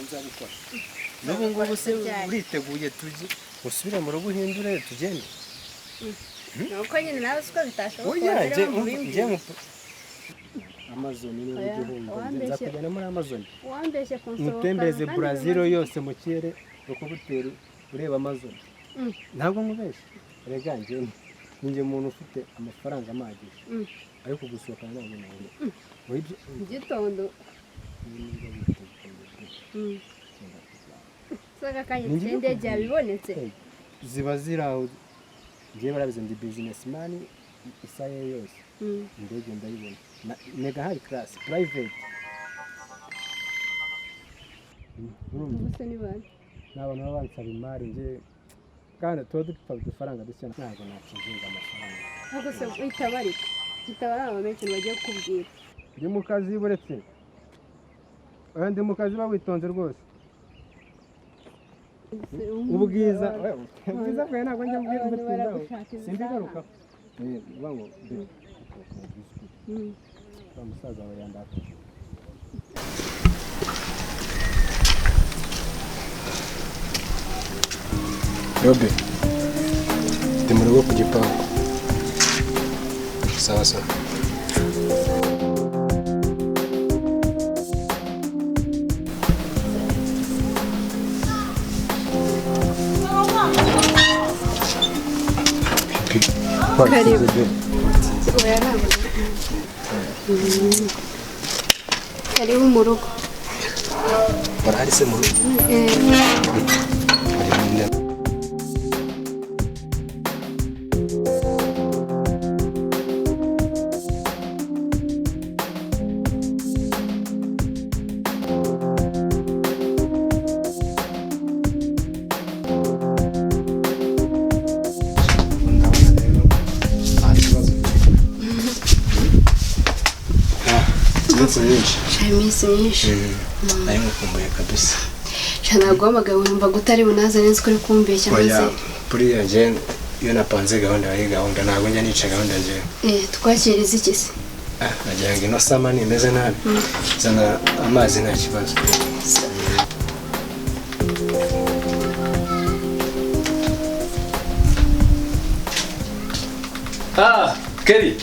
nzabikora n'ubu ngubu se uriteguye tujye usubire mu rugo uhindure tugende nuko nyine nawe siko bitashoboka Amazon ni igihumbi nzakujyana muri Amazon wambeshye kunsohoka mutembeze Brazil yose mu kirere ukubutera ureba Amazon ntabwo mubeshe rega njye umuntu ufite amafaranga amagije ariko gusohoka ntabwo nabone gitondo saka kanye ndege yabibonetse ziba ziraho ngiye barabize ndi businessman isaye yose ndege ndayibona mega high class private ubuse ni bande n'abantu babansaba imari nje kandi tuba dupfa udufaranga duke ntabwo nakinjira amafaranga ntabwo se itabara menshi bagiye kubwira ndi mu kazi buretse ndi mu kazi bawitonze rwose ubwiza bwawe ntabwo njya mbwira sindigaruka bango umusaza wawe yandaka Robe ndi mu rugo ku gipangu sawa sawa karibu karibu mu rugo barahari se mu rugo iminsi myinshi nayo mukumbuye kabisa ntabwo wamagaye wumva gutari bunaze neza ko uri kumbeshya maze buriya njye iyo napanze gahunda yari gahunda ntabwo njya nica gahunda njye twakiriza iki se nagira ngo ino samani imeze nabi zana amazi nta kibazo Keri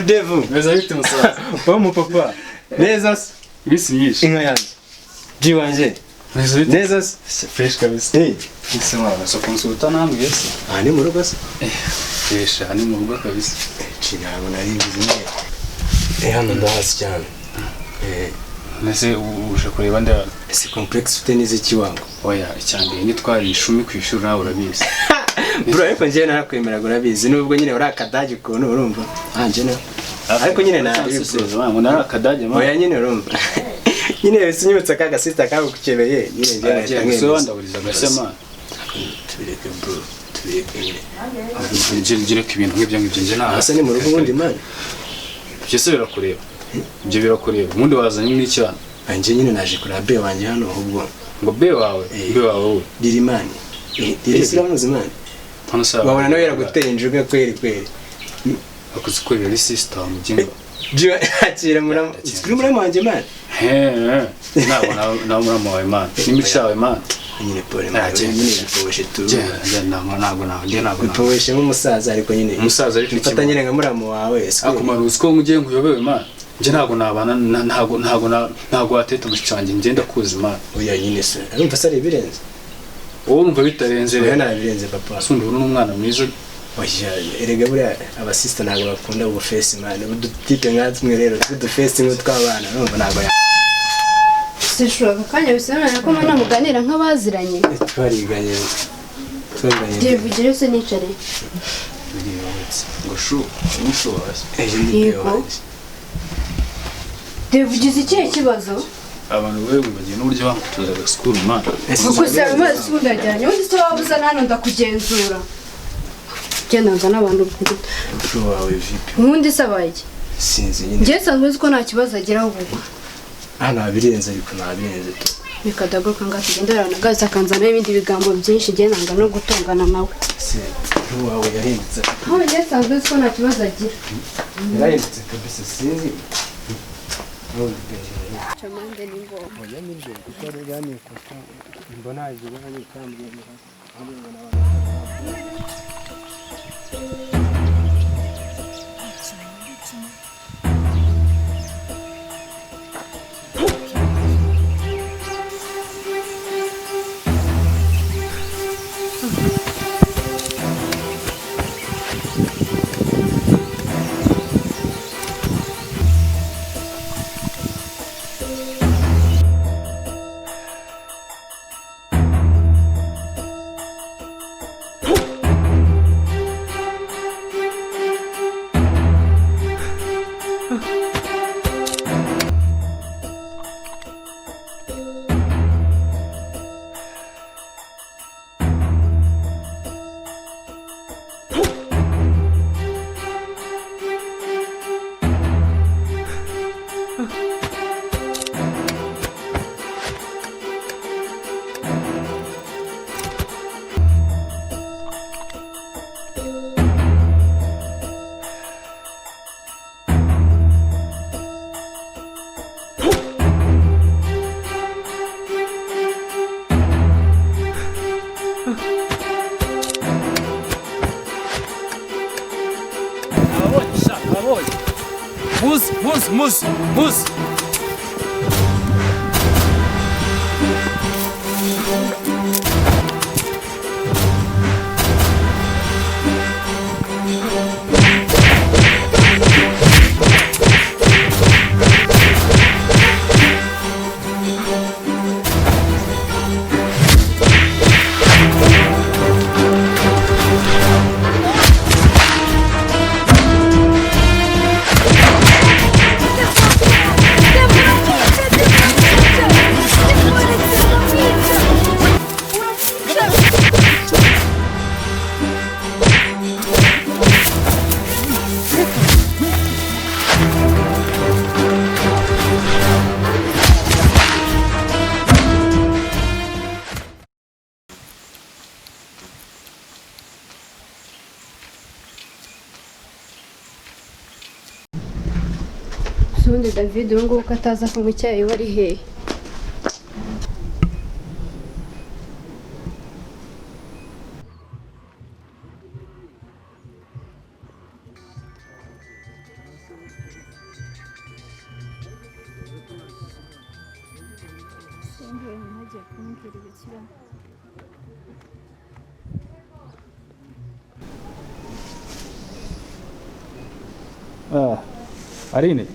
Devu meza bite musaza mu papa neza se ibisi myinshi inka yanjye jiwanje neza se fresh kabisa ese mwana so konsulta namwe se ni mu rugo se fresh ni mu rugo kabisa kinabo nari ngize hano ndahazi cyane nese uje kureba nda si complex ufite n'iziki wangu oya icyambere nitwari ishumi kwishura nawe urabizi bro ariko njye narakwemera urabizi nubwo nyine uri akadage ukuntu urumva anje na ariko nyine nabisubiza wangu nari akadage ma oya nyine urumva nyine bisinyutse kaga sister kago kukebeye nyine njye ngiye ndaburiza gasema tubireke bro tubireke nyine ko ibintu nk'ibyo nje na hasa ni mu rugo ubundi man byose birakureba ibyo birakureba ubundi wazanye n'iki hano anje nyine naje kureba be wanje hano ahubwo ngo be wawe we dirimani dirisilamuzi man wabona nawe yaraguteye injuga kweri akuzi ko yari sister mugingo jiwa akira muramu wanjye man na muramu wawe man nimishawe man nyine pole man nyine bipoweshe tu ntabwo bipoweshe nk'umusaza ariko nyine umusaza ariko fata nyine nka muramu wawe akumaruzi ko mugiye nguyobewe man nje ntabwo nabana ntabwo wateta mushanje ngenda kuzi man oya nyine se arumva sari birenze wowe umva bitarenze rero narabirenze papa sundi uri n'umwana mwiza oya erega buriya abasista ntabwo bakunda ubu face man udutipe nkatwe rero udufacing nk'utw'abana urumva ntabwo sishobora kanya bisobanura ko mwana muganira nk'abaziranye twariganye Devugire se nicare ngo shu umushoboye yego Devugize ikihe kibazo abantu wewe bagiye n'uburyo bamutuzaga school man kuko se amazi sundajyanye undi se wabuza nano ndakugenzura gendaga n'abantu wawe vipi undi sabaye sinzi nyine ngiye sanzwe ko nta kibazo agira ubu nabirenze ariko nabirenze bikadaguruka ngatugenderana gaza kanzana ibindi bigambo byinshi genanga no gutongana nawe se wawe yahindutse aho ngiye sanzwe ko nta kibazo agira yarahindutse kabisa sinzi guca amande ni ngombwa. oya nibyo kuko rero ni ikosa mbona haje ubona n'ikambwe hamwe n'abantu Bus. Ubundi David ubu ngubu ko ataza kunywa icyayi wari hehe? Aline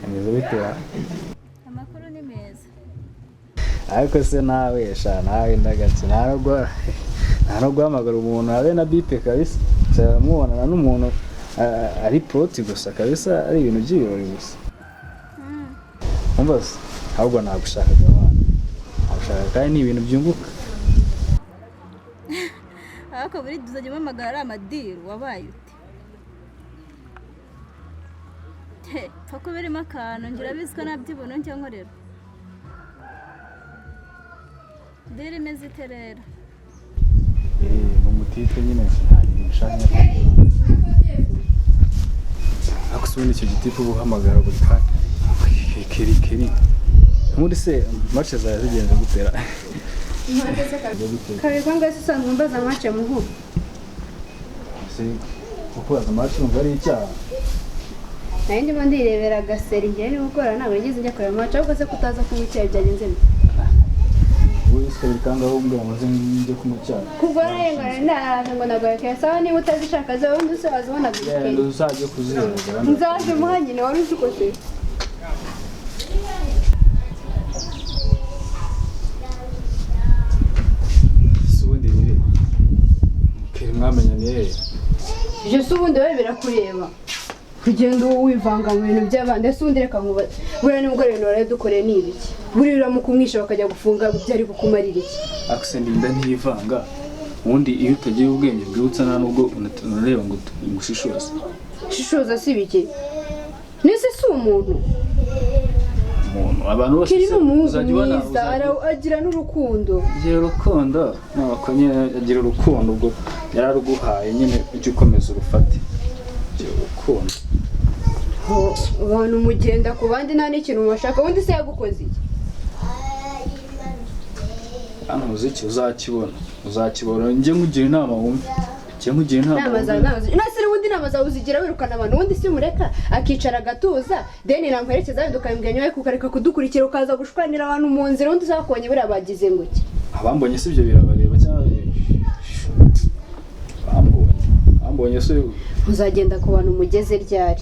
ameze bite wa? Amakuru ni meza. Ariko se nawe sha nawe ndagatse nta guhamagara umuntu abe na bipe kabisa mubonana n'umuntu ari proti gusa kabisa ari ibintu by'ibirori gusa. Umva se ahubwo nagushakaga abana nagushaka kandi ni ibintu byunguka. Ariko buri duzajya mpamagara ari amadiru wabaye ute? Pfa birimo akantu ngira biziko nabyibona cyangwa rero dere imeze ite rero Mu mutite nyine nshanya akusubira icyo gitipo guhamagara buri kanya keri muri se match zawe zigenze gutera Kare kwanga usanzwe mbaza match muhu se kuko za match ngo ari icyaha nayo ndimo ndirebera gaseri njye ni gukora ntabwo ngize njya kureba match ahubwo se kutaza kunywa icyayi byagenze bite wese bikanga aho mbwa maze njye kumucyara kubwo rengana naraje ngo nagaye sawa niba utazishaka zawe undi se wazibona gute nduzaje kuzirengera nzaje muhanyine wari uzi ko se subundi biri kiri mwamenya ni je subundi we birakureba kugenda wivanga mu bintu by'abandi asundi reka nkubaze buriya nibwo rero rero dukoreye n'ibiki buriya mukumwisha bakajya gufunga byari kukumarira iki accent inda ntivanga ubundi iyo utagiye ubwenge bwibutsa nta nubwo unareba ngo ngushishoze shishoza si biki nese si umuntu abantu bose kirimo umuntu mwiza agira n'urukundo agira urukundo ntabwo nyine agira urukundo ubwo yararuguhaye nyine ujye ukomeza urufate agira urukundo abantu mugenda ku bandi nta n'ikintu mubashaka ubundi se yagukoze iki hano umuziki uzakibona njye nkugira inama wumve njye nkugira inama nasiri ubundi inama zawe uzigira wirukana abantu ubundi si umureka akicara agatuza deni namperekeza wenda ukambwira nyuma yuko ukareka kudukurikira ukaza gushwanira abantu mu nzira ubundi uzakubonye buriya bagize ngo iki abambonye si ibyo birabareba cyangwa bambonye se uzagenda ku bantu mugeze ryari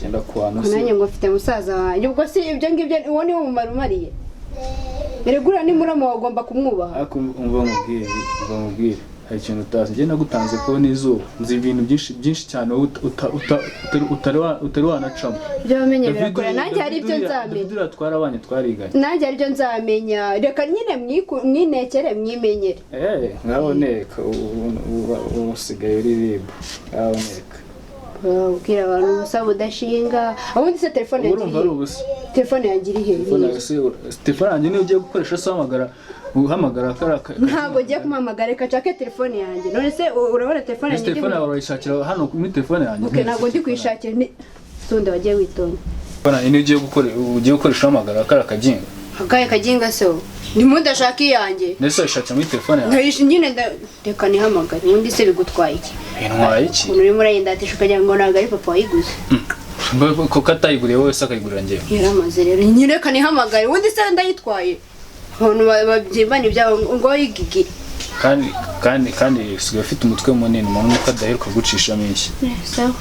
genda ku bantu se nanjye ngo mfite musaza wanjye ubwo si ibyo ngibyo uwo niwo mumaro umariye eregura ni murama wagomba kumwubaha ariko umva nkubwire hari ikintu utazi njye nagutanze ko n'izuba nzi ibintu byinshi cyane utari wanacamo ibyo wamenye birakora nanjye hari ibyo nzamenya twarabanye twariganye nanjye hari ibyo nzamenya reka nyine mwinekere mwimenyere ngaho neka usigaye uririmba ngaho neka ubwira abantu ubusa budashinga ubundi se telefone yanjye urumva ari ubusa telefone yanjye iri hehe telefone yanjye niyo ugiye gukoresha se uhamagara karaka ntabwo ugiye kumuhamagara reka nshake telefone yanjye none se urabona telefone yanjye telefone yawe urayishakira hano muri telefone yanjye ntabwo ndi kuyishakira sonde wagiye witonda telefone niyo ugiye gukoresha uhamagara karaka jinga akaye kaginga se ndimo ndashaka iyanjye nese uyishakira muri telefone yawe nkayisha nyine reka nihamagare ubundi se bigutwaye iki intwaye iki urimo urayendatisha ukagira ngo ntabwo ari papa wayiguze kuko atayiguriye wowe se akayigurira njyewe yaramaze rero nyine reka nihamagare ubundi se ndayitwaye abantu babyimbana ibyabo ngo yigigire kandi usigaye ufite umutwe munini umuntu uko adaheruka gucishamo iki sawa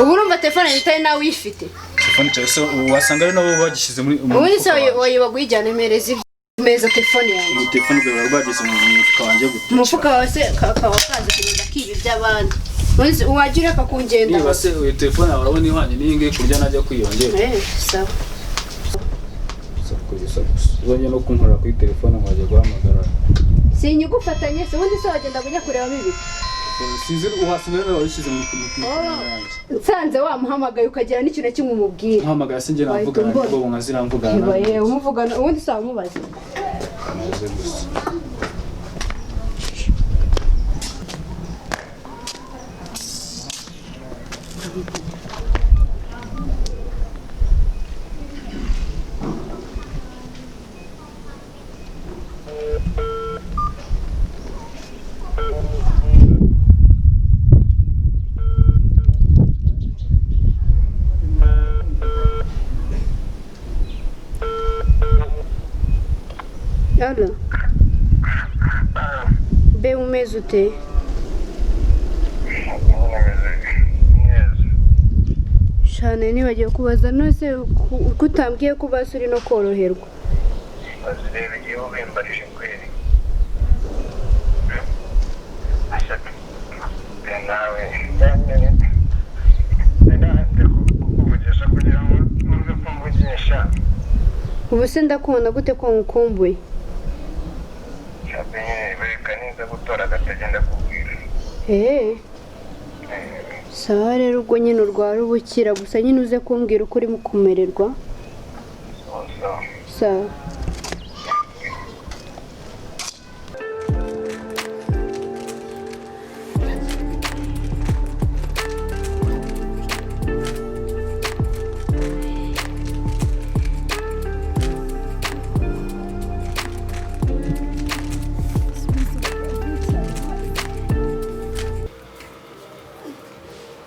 ubu urumva telefone itari nawe uyifite telefone cyawe se wasanga ari nabo bagishyize muri ubundi se wayiba kuyijyana meza telefone yanjye telefone rwawe rwageze mu mufuka wanjye gute umufuka wawe se kakaba kaza kugenda kiba iby'abandi wagira ureka kungenda niba se iyo telefone yawe urabona ihwanye n'iyi ngiyi kurya najya kwiyongera sawa uzajya no kunkorera kuri telefone ngo wajya guhamagara sinyigufatanye se ubundi se wagenda kujya kurebamo ibi sinzi uhasigaye nawe wabishyize mu mutima wanjye nsanze wamuhamagaye ukagira n'ikintu na kimwe umubwira uhamagara se njye namvugana n'ubwo nka ziramvugana umuvugana ubundi se wamubaze Allo be umeze ute shane nibagiye kubaza nose kutambwiye ko basi uri no koroherwa azirebe igihe ubimbarije kweri ashaka nawe nanjye kukuvugisha kugira ngo numve ko mvugisha ubu se ndakubona gute ko nkukumbuye bereka niza gutora agatagenda kubwira sawa rero ubwo nyine urwara ubukira gusa nyine uze kumbwira uko urimo kumererwa sawa sawa